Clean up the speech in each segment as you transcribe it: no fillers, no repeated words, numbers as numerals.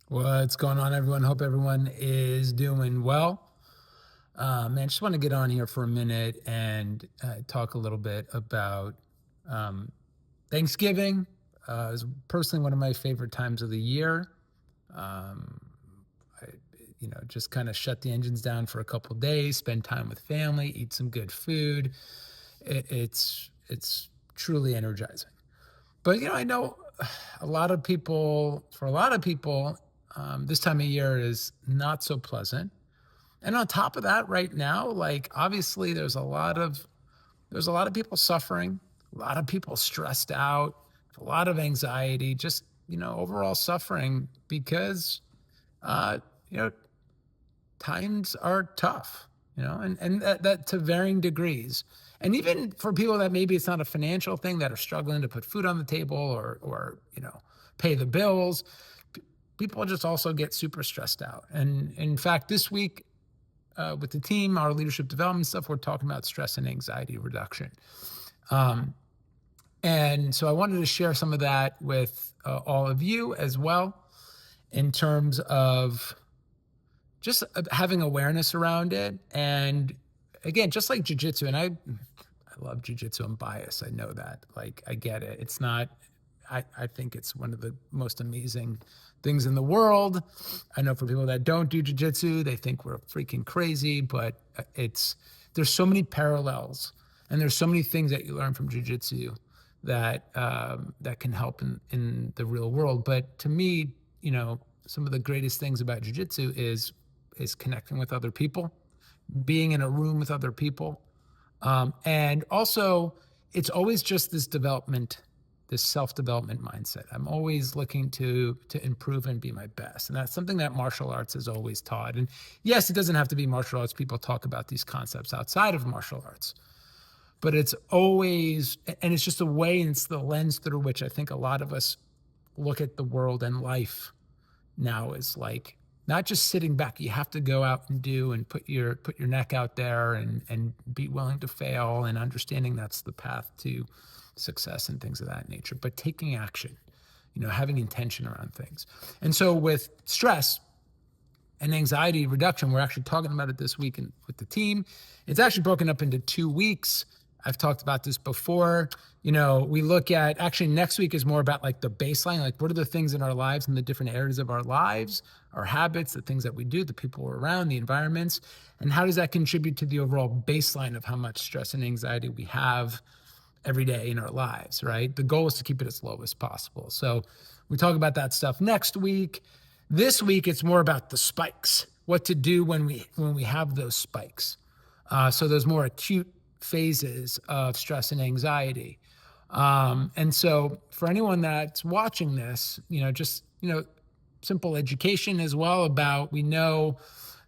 What's going on, everyone? Hope everyone is doing well. Man, just want to get on here for a minute and talk a little bit about um, Thanksgiving. It's personally one of my favorite times of the year. Um, I, just kind of shut the engines down for a couple days, spend time with family, eat some good food. It's truly energizing. But I know for a lot of people, this time of year is not so pleasant. And on top of that, right now, like obviously, there's a lot of people suffering, a lot of people stressed out, a lot of anxiety, just overall suffering because uh, you know times are tough, and that to varying degrees. And even for people that maybe it's not a financial thing that are struggling to put food on the table or pay the bills, people just also get super stressed out. And in fact, this week with the team, our leadership development stuff, we're talking about stress and anxiety reduction. Um, and so I wanted to share some of that with all of you as well in terms of just having awareness around it. And again, just like jujitsu, and I love jujitsu. I'm biased. I know that. Like, I get it. It's not, I think it's one of the most amazing things in the world. I know for people that don't do jujitsu, they think we're freaking crazy, but there's so many parallels and there's so many things that you learn from jujitsu that can help in the real world. But to me, some of the greatest things about jujitsu is connecting with other people, being in a room with other people, and also it's always just this self-development mindset. I'm always looking to improve and be my best, and that's something that martial arts has always taught. And yes, it doesn't have to be martial arts. People talk about these concepts outside of martial arts, but it's always, and it's just a way, and it's the lens through which I think a lot of us look at the world and life now, is like not just sitting back. You have to go out and do and put your neck out there and be willing to fail, and understanding that's the path to success and things of that nature. But taking action, having intention around things. And so with stress and anxiety reduction, we're actually talking about it this week with the team. It's actually broken up into 2 weeks. I've talked about this before. We look at, actually next week is more about like the baseline, like what are the things in our lives and the different areas of our lives, our habits, the things that we do, the people we're around, the environments, and how does that contribute to the overall baseline of how much stress and anxiety we have every day in our lives, right? The goal is to keep it as low as possible. So we talk about that stuff next week. This week, it's more about the spikes, what to do when we have those spikes. So those more acute phases of stress and anxiety. And so for anyone that's watching this, just, simple education as well about, we know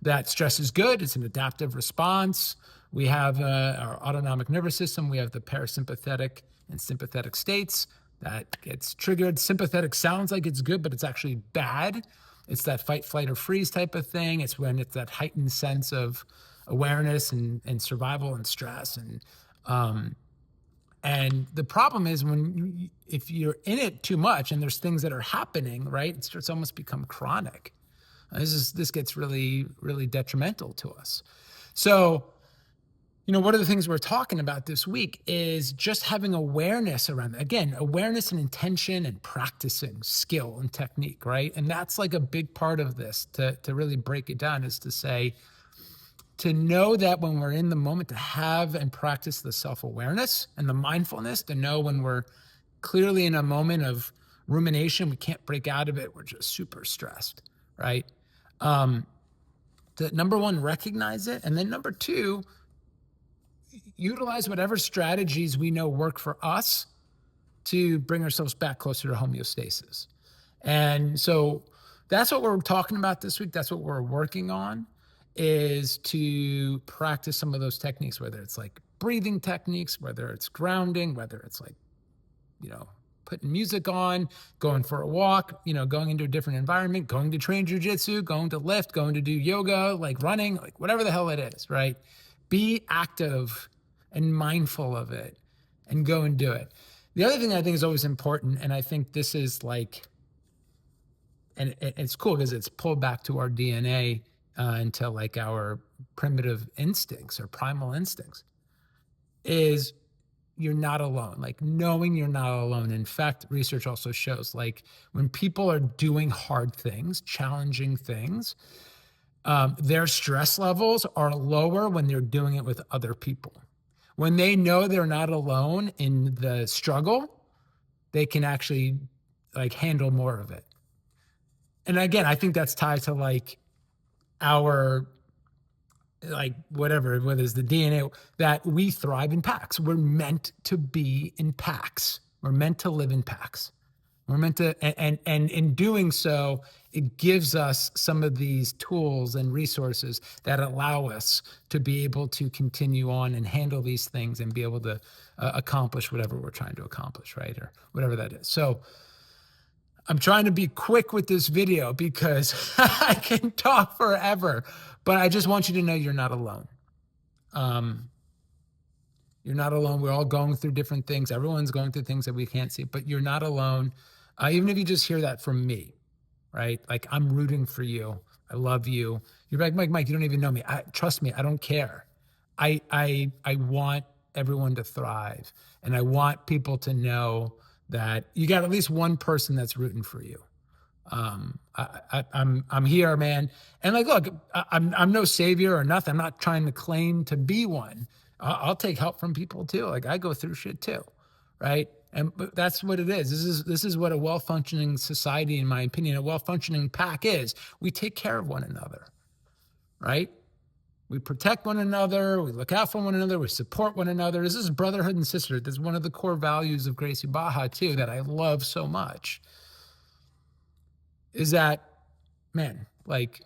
that stress is good. It's an adaptive response. We have our autonomic nervous system. We have the parasympathetic and sympathetic states that gets triggered. Sympathetic sounds like it's good, but it's actually bad. It's that fight, flight, or freeze type of thing. It's when it's that heightened sense of awareness and survival and stress. And the problem is if you're in it too much and there's things that are happening, right? It starts to almost become chronic. This gets really, really detrimental to us. So, one of the things we're talking about this week is just having awareness around, again, awareness and intention and practicing skill and technique, right? And that's like a big part of this to really break it down, is to say, to know that when we're in the moment, to have and practice the self-awareness and the mindfulness, to know when we're clearly in a moment of rumination, we can't break out of it, we're just super stressed, right? To, number one, recognize it. And then number two, utilize whatever strategies we know work for us to bring ourselves back closer to homeostasis. And so that's what we're talking about this week. That's what we're working on, is to practice some of those techniques, whether it's like breathing techniques, whether it's grounding, whether it's like, putting music on, going for a walk, going into a different environment, going to train jujitsu, going to lift, going to do yoga, like running, like whatever the hell it is, right? Be active and mindful of it and go and do it. The other thing I think is always important, and I think this is like, and it's cool because it's pulled back to our DNA, into like our primitive instincts or primal instincts, is you're not alone. Like knowing you're not alone. In fact, research also shows like when people are doing hard things, challenging things, their stress levels are lower when they're doing it with other people. When they know they're not alone in the struggle, they can actually like handle more of it. And again, I think that's tied to like our like whatever, whether it's the DNA, that we thrive in packs. We're meant to be in packs. We're meant to live in packs. We're meant to, and in doing so, it gives us some of these tools and resources that allow us to be able to continue on and handle these things and be able to accomplish whatever we're trying to accomplish, right? Or whatever that is. So I'm trying to be quick with this video because I can talk forever, but I just want you to know you're not alone. You're not alone. We're all going through different things. Everyone's going through things that we can't see, but you're not alone. Even if you just hear that from me, right? Like I'm rooting for you. I love you. You're like, Mike, you don't even know me. Trust me, I don't care. I want everyone to thrive, and I want people to know that you got at least one person that's rooting for you. I'm here, man. And like, look, I'm no savior or nothing. I'm not trying to claim to be one. I'll take help from people too. Like I go through shit too, right? And but that's what it is. This is what a well-functioning society, in my opinion, a well-functioning pack is. We take care of one another, right? We protect one another. We look out for one another. We support one another. This is brotherhood and sisterhood. That's one of the core values of Gracie Baja too, that I love so much. Is that, man, like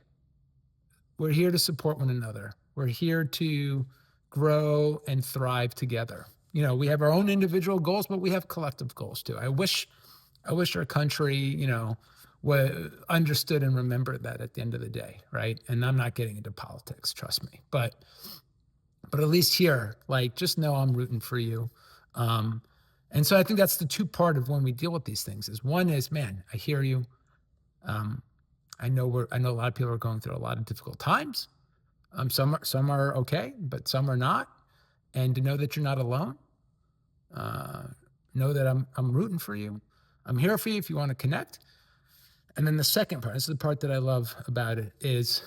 we're here to support one another. We're here to grow and thrive together. You know, we have our own individual goals, but we have collective goals too. I wish our country, you know, understood and remembered that at the end of the day, right? And I'm not getting into politics, trust me. But at least here, like, just know I'm rooting for you. And so I think that's the two part of when we deal with these things is one is, man, I hear you. I know a lot of people are going through a lot of difficult times. Some are okay, but some are not. And to know that you're not alone, know that I'm rooting for you. I'm here for you if you want to connect. And then the second part, this is the part that I love about it, is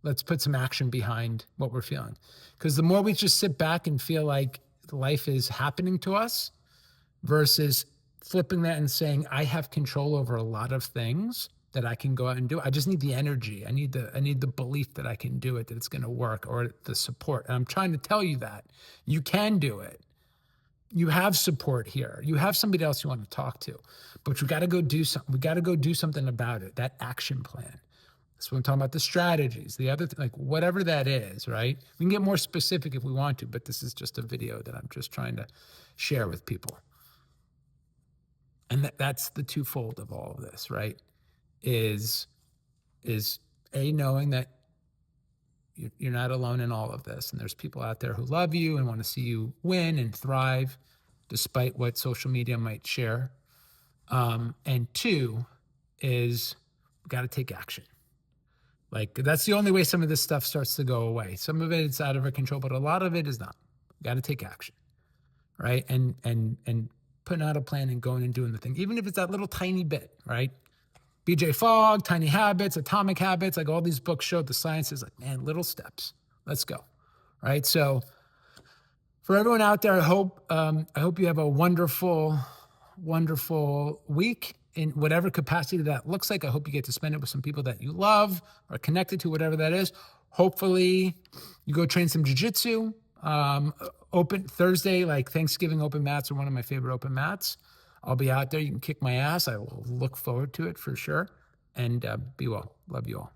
let's put some action behind what we're feeling. Because the more we just sit back and feel like life is happening to us versus flipping that and saying, I have control over a lot of things that I can go out and do. I just need the energy. I need the belief that I can do it, that it's going to work, or the support. And I'm trying to tell you that you can do it. You have support here. You have somebody else you want to talk to, but we got to go do something. We got to go do something about it. That action plan. So I'm talking about the strategies, the other, like whatever that is, right? We can get more specific if we want to, but this is just a video that I'm just trying to share with people. And that's the twofold of all of this, right? Is A, knowing that you're not alone in all of this. And there's people out there who love you and want to see you win and thrive despite what social media might share. And two is we got to take action. Like that's the only way some of this stuff starts to go away. Some of it is out of our control, but a lot of it is not. We got to take action, right? And putting out a plan and going and doing the thing, even if it's that little tiny bit, right? BJ Fogg, Tiny Habits, Atomic Habits, like all these books showed the science is like, man, little steps. Let's go. Right. So for everyone out there, I hope you have a wonderful, wonderful week in whatever capacity that looks like. I hope you get to spend it with some people that you love or connected to, whatever that is. Hopefully you go train some jujitsu. Open Thursday, like Thanksgiving open mats are one of my favorite open mats. I'll be out there. You can kick my ass. I will look forward to it for sure. And be well. Love you all.